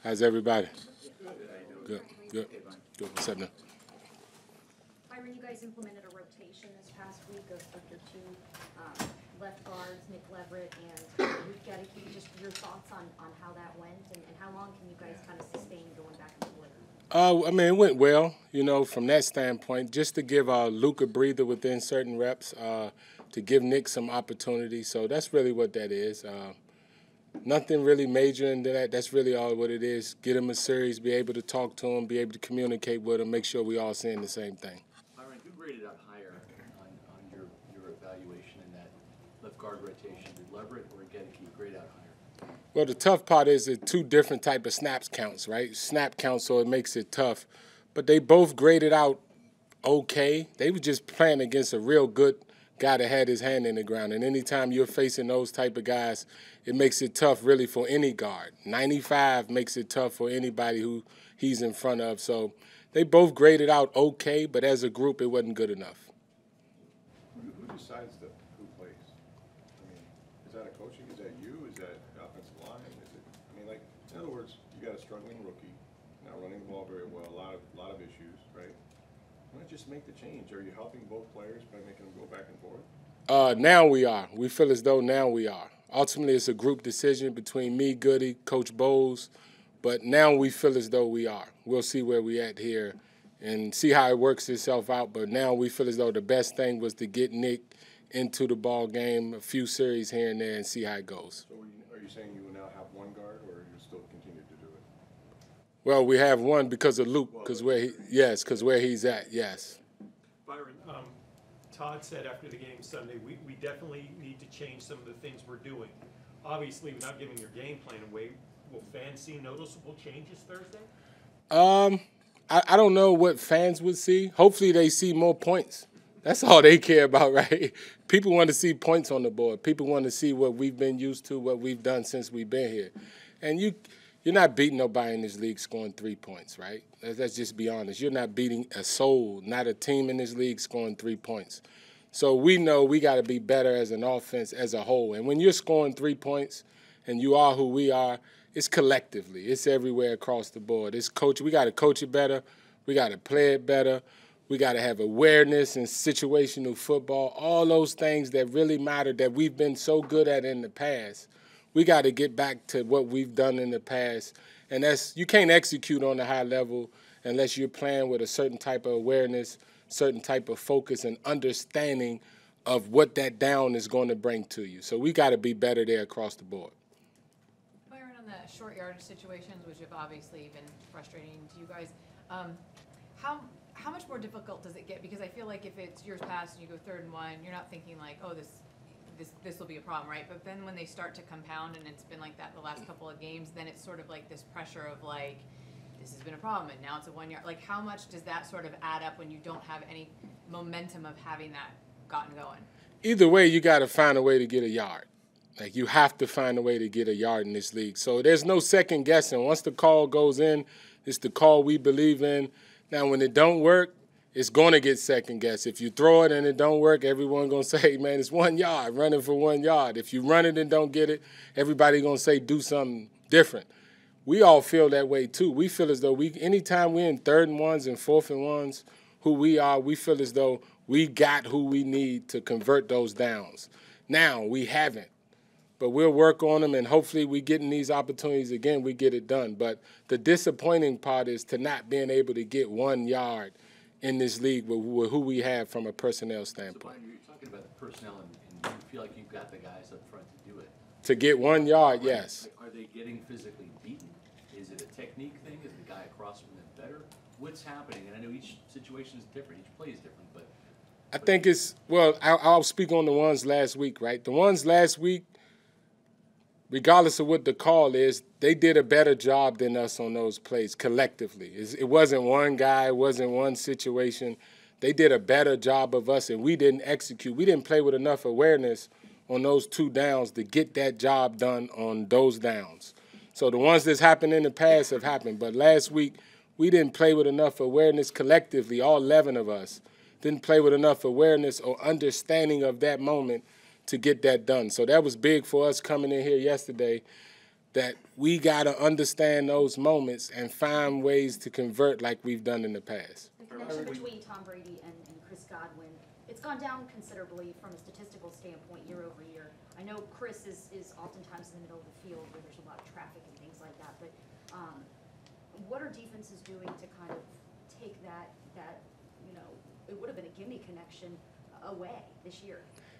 How's everybody? Good, good, good. What's up now? Byron, you guys implemented a rotation this past week of your two left guards, Nick Leverett and Luke Gedeke. Just your thoughts on how that went and how long can you guys kind of sustain going back and forth? I mean, it went well, from that standpoint, just to give Luke a breather within certain reps, to give Nick some opportunity. So that's really what that is. Nothing really major into that. That's really all what it is. Get him a series, be able to talk to him, be able to communicate with him, make sure we all saying the same thing. Byron, who graded out higher on your evaluation in that left guard rotation? Did Leverett or Gedeke grade out higher? Well, the tough part is the two different type of snaps counts, right? Snap count, so it makes it tough. But they both graded out okay. They were just playing against a real good guy that had his hand in the ground. And anytime you're facing those type of guys, it makes it tough really for any guard. 95 makes it tough for anybody who he's in front of. So they both graded out okay, but as a group, it wasn't good enough. Who decides who plays? I mean, is that a coaching? Is that you? Is that the offensive line? Is it? In other words, you got a struggling rookie, not running the ball very well, a lot of issues, right? Why not just make the change? Are you helping both players by making them go back and forth? Now we are. We feel as though now we are. Ultimately, it's a group decision between me, Goody, Coach Bowles, but now we feel as though we are. We'll see where we at here and see how it works itself out, but now we feel as though the best thing was to get Nick into the ball game, a few series here and there, and see how it goes. So are you saying you will now have one guard, or you still continue to do it? Well, we have one because of Luke, because where he's at, yes. Byron, Todd said after the game Sunday, we definitely need to change some of the things we're doing. Obviously, without giving your game plan away, will fans see noticeable changes Thursday? I don't know what fans would see. Hopefully they see more points. That's all they care about, right? People want to see points on the board. People want to see what we've been used to, what we've done since we've been here. And you're not beating nobody in this league scoring 3 points, right? Let's just be honest. You're not beating a soul, not a team in this league scoring 3 points. So we know we got to be better as an offense as a whole. And when you're scoring 3 points and you are who we are, it's collectively. It's everywhere across the board. It's coach. We got to coach it better. We got to play it better. We got to have awareness and situational football, all those things that really matter that we've been so good at in the past. We got to get back to what we've done in the past. And you can't execute on a high level unless you're playing with a certain type of awareness, certain type of focus and understanding of what that down is going to bring to you. So we got to be better there across the board. Byron, on the short yardage situations, which have obviously been frustrating to you guys, how much more difficult does it get? Because I feel like if it's years past and you go 3rd and 1, you're not thinking like, oh, this will be a problem, right? But then when they start to compound, and it's been like that the last couple of games, then it's sort of like this pressure of like, this has been a problem, and now it's a 1 yard. Like, how much does that sort of add up when you don't have any momentum of having that gotten going? Either way, you got to find a way to get a yard. Like, you have to find a way to get a yard in this league. So there's no second guessing. Once the call goes in, it's the call we believe in. Now, when it don't work, it's going to get second guessed. If you throw it and it don't work, everyone going to say, man, it's 1 yard, running for 1 yard. If you run it and don't get it, everybody going to say do something different. We all feel that way too. We feel as though anytime we're in 3rd and 1s and 4th and 1s, who we are, we feel as though we got who we need to convert those downs. Now, we haven't. But we'll work on them, and hopefully we get in these opportunities again, we get it done. But the disappointing part is to not being able to get 1 yard in this league with who we have from a personnel standpoint. So, Byron, you're talking about the personnel, and you feel like you've got the guys up front to do it. To get 1 yard, yes. Are they getting physically beaten? Is it a technique thing? Is the guy across from them better? What's happening? And I know each situation is different, each play is different, but I think I'll speak on the ones last week, right? The ones last week, regardless of what the call is, they did a better job than us on those plays collectively. It wasn't one guy, it wasn't one situation. They did a better job of us, and we didn't execute. We didn't play with enough awareness on those 2 downs to get that job done on those downs. So the ones that's happened in the past have happened. But last week, we didn't play with enough awareness collectively, all 11 of us didn't play with enough awareness or understanding of that moment to get that done. So that was big for us coming in here yesterday. that we got to understand those moments and find ways to convert like we've done in the past. The connection between Tom Brady and Chris Godwin, it's gone down considerably from a statistical standpoint year over year. I know Chris is oftentimes in the middle of the field where there's a lot of traffic and things like that, but what are defenses doing to kind of take that it would have been a gimme connection away this year?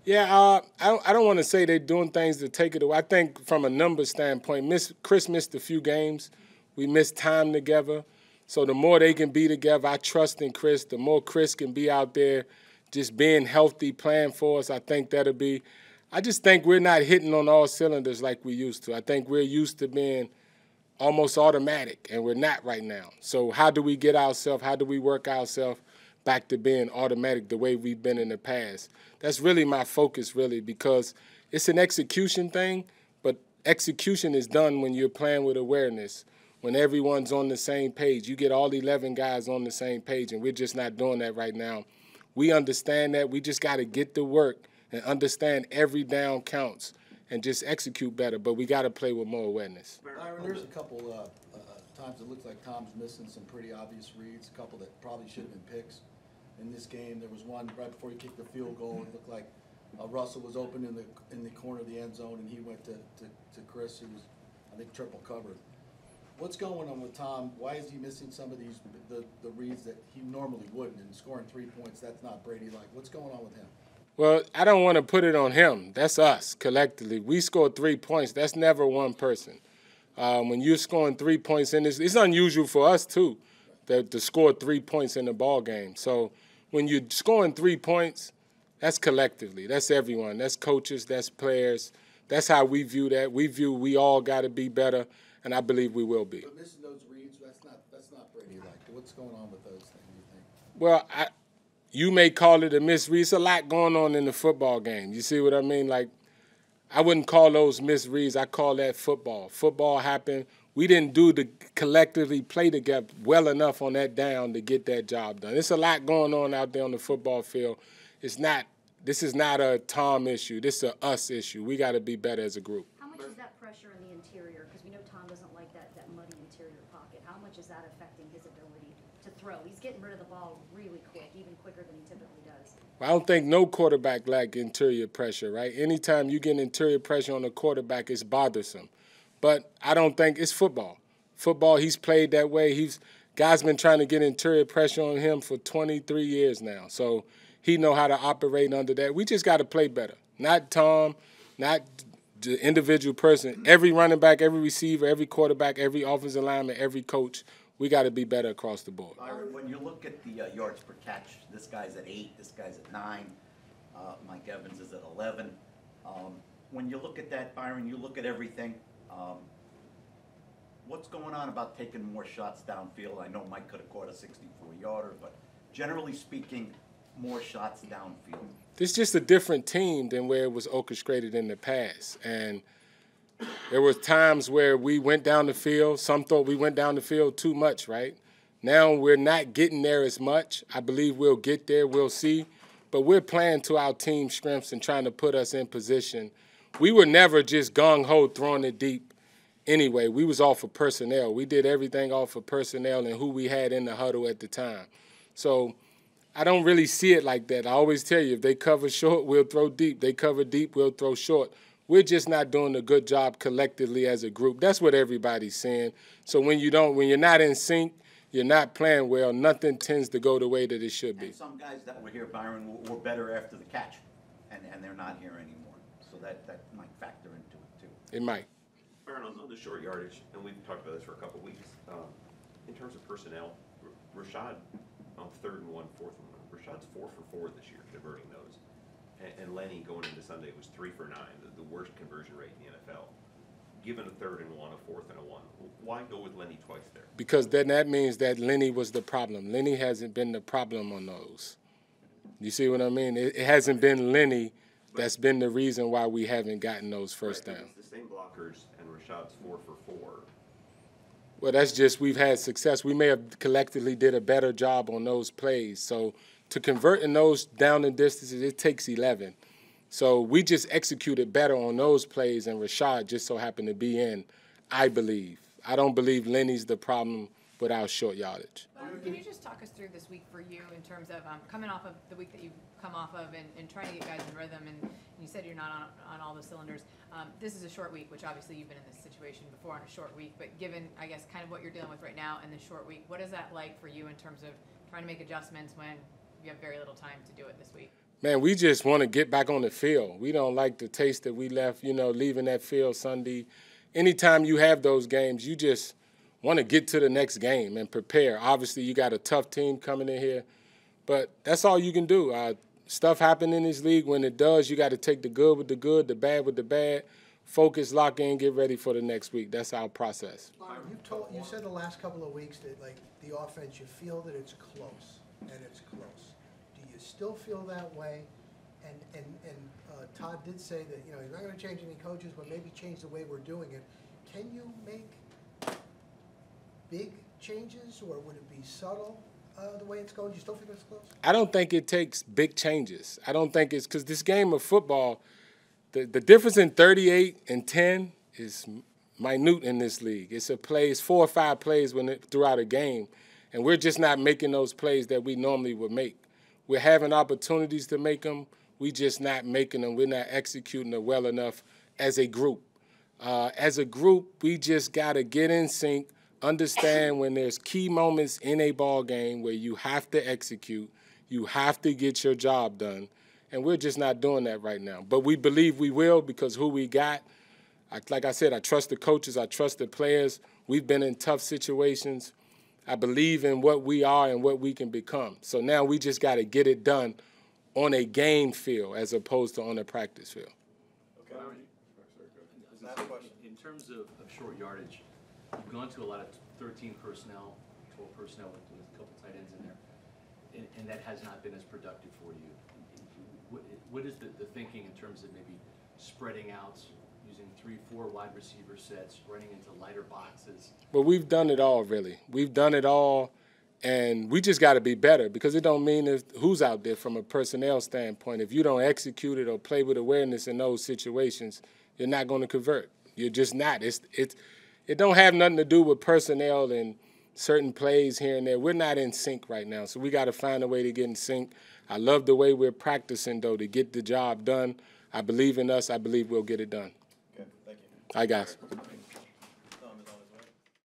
Yeah, I don't want to say they're doing things to take it away. I think from a numbers standpoint, Chris missed a few games. We missed time together. So the more they can be together, I trust in Chris. The more Chris can be out there just being healthy, playing for us, I think that'll be – I just think we're not hitting on all cylinders like we used to. I think we're used to being almost automatic, and we're not right now. So how do we get ourselves, how do we work ourselves back to being automatic the way we've been in the past? That's really my focus, really, because it's an execution thing, but execution is done when you're playing with awareness, when everyone's on the same page. You get all 11 guys on the same page, and we're just not doing that right now. We understand that. We just got to get to work and understand every down counts and just execute better, but we got to play with more awareness. Byron, there's a couple times it looks like Tom's missing some pretty obvious reads, a couple that probably should have been picks. In this game, there was one right before he kicked the field goal. It looked like Russell was open in the corner of the end zone, and he went to Chris, who was, I think, triple covered. What's going on with Tom? Why is he missing some of these the reads that he normally wouldn't? And scoring 3 points, that's not Brady-like. What's going on with him? Well, I don't want to put it on him. That's us collectively. We scored 3 points. That's never one person. When you're scoring 3 points, and it's unusual for us too, to score 3 points in the ball game. So when you're scoring 3 points, that's collectively. That's everyone. That's coaches. That's players. That's how we view that. We all got to be better, and I believe we will be. But missing those reads, that's not Brady-like. What's going on with those things, you think? Well, you may call it a misread. It's a lot going on in the football game. You see what I mean? Like, I wouldn't call those misreads. I call that football. Football happened. We didn't do the collectively play together well enough on that down to get that job done. There's a lot going on out there on the football field. This is not a Tom issue. This is a us issue. We got to be better as a group. How much is that pressure in the interior? Because we know Tom doesn't like that muddy interior pocket. How much is that affecting his ability to throw? He's getting rid of the ball really quick, even quicker than he typically does. I don't think no quarterback lack interior pressure, right? Anytime you get interior pressure on a quarterback, it's bothersome. But I don't think it's football. Football, he's played that way. Guys been trying to get interior pressure on him for 23 years now. So he know how to operate under that. We just got to play better. Not Tom, not the individual person. Every running back, every receiver, every quarterback, every offensive lineman, every coach, we got to be better across the board. Byron, when you look at the yards per catch, this guy's at 8, this guy's at 9, Mike Evans is at 11. When you look at that, Byron, you look at everything. What's going on about taking more shots downfield? I know Mike could have caught a 64-yarder, but generally speaking, more shots downfield. This is just a different team than where it was orchestrated in the past. And there were times where we went down the field. Some thought we went down the field too much, right? Now we're not getting there as much. I believe we'll get there. We'll see. But we're playing to our team strengths and trying to put us in position. We were never just gung-ho throwing it deep anyway. We was off of personnel. We did everything off of personnel and who we had in the huddle at the time. So I don't really see it like that. I always tell you, if they cover short, we'll throw deep. They cover deep, we'll throw short. We're just not doing a good job collectively as a group. That's what everybody's saying. So when you're not in sync, you're not playing well, nothing tends to go the way that it should be. And some guys that were here, Byron, were better after the catch, and they're not here anymore. So that might factor into it, too. It might. Byron, on the short yardage, and we've talked about this for a couple of weeks, in terms of personnel, Rashad on 3rd and 1, 4th and 1, Rashad's 4 for 4 this year, converting those. And Lenny going into Sunday was 3 for 9, the worst conversion rate in the NFL. Given a 3rd and 1, a 4th and a 1, why go with Lenny twice there? Because then that means that Lenny was the problem. Lenny hasn't been the problem on those. You see what I mean? It hasn't been Lenny that's been the reason why we haven't gotten those first downs. It's the same blockers, and Rashad's 4 for 4. Well, that's just we've had success. We may have collectively did a better job on those plays. So to convert in those down and distances, it takes 11. So we just executed better on those plays, and Rashad just so happened to be in I believe. I don't believe Lenny's the problem with our short yardage. Can you just talk us through this week for you in terms of coming off of the week that you've come off of and trying to get guys in rhythm, and you said you're not on all the cylinders. This is a short week, which obviously you've been in this situation before on a short week, but given, I guess, kind of what you're dealing with right now in this short week, what is that like for you in terms of trying to make adjustments when you have very little time to do it this week? Man, we just want to get back on the field. We don't like the taste that we left, leaving that field Sunday. Anytime you have those games, you just want to get to the next game and prepare. Obviously, you got a tough team coming in here, but that's all you can do. Stuff happen in this league. When it does, you got to take the good with the good, the bad with the bad, focus, lock in, get ready for the next week. That's our process. You said the last couple of weeks that, like, the offense, you feel that it's close, and it's close. Do you still feel that way? And Todd did say that, he's not going to change any coaches, but maybe change the way we're doing it. Can you make big changes, or would it be subtle the way it's going? Do you still think it's close? I don't think it takes big changes. I don't think it's because this game of football, the difference in 38 and 10 is minute in this league. It's 4 or 5 plays throughout a game, and we're just not making those plays that we normally would make. We're having opportunities to make them. We just not making them. We're not executing it well enough as a group. As a group, we just got to get in sync, understand when there's key moments in a ball game where you have to execute, you have to get your job done, and we're just not doing that right now. But we believe we will because who we got. Like I said, I trust the coaches, I trust the players. We've been in tough situations. I believe in what we are and what we can become. So now we just got to get it done on a game field as opposed to on a practice field. Okay. In terms of short yardage, you've gone to a lot of 13 personnel, 12 personnel with a couple tight ends in there, and that has not been as productive for you. What is the thinking in terms of maybe spreading out, using 3-4 wide receiver sets, running into lighter boxes? Well, we've done it all, really. We've done it all, and we just got to be better because it don't mean who's out there from a personnel standpoint. If you don't execute it or play with awareness in those situations, you're not going to convert. You're just not. It don't have nothing to do with personnel and certain plays here and there. We're not in sync right now, so we got to find a way to get in sync. I love the way we're practicing, though, to get the job done. I believe in us. I believe we'll get it done. Okay, thank you. All right, guys.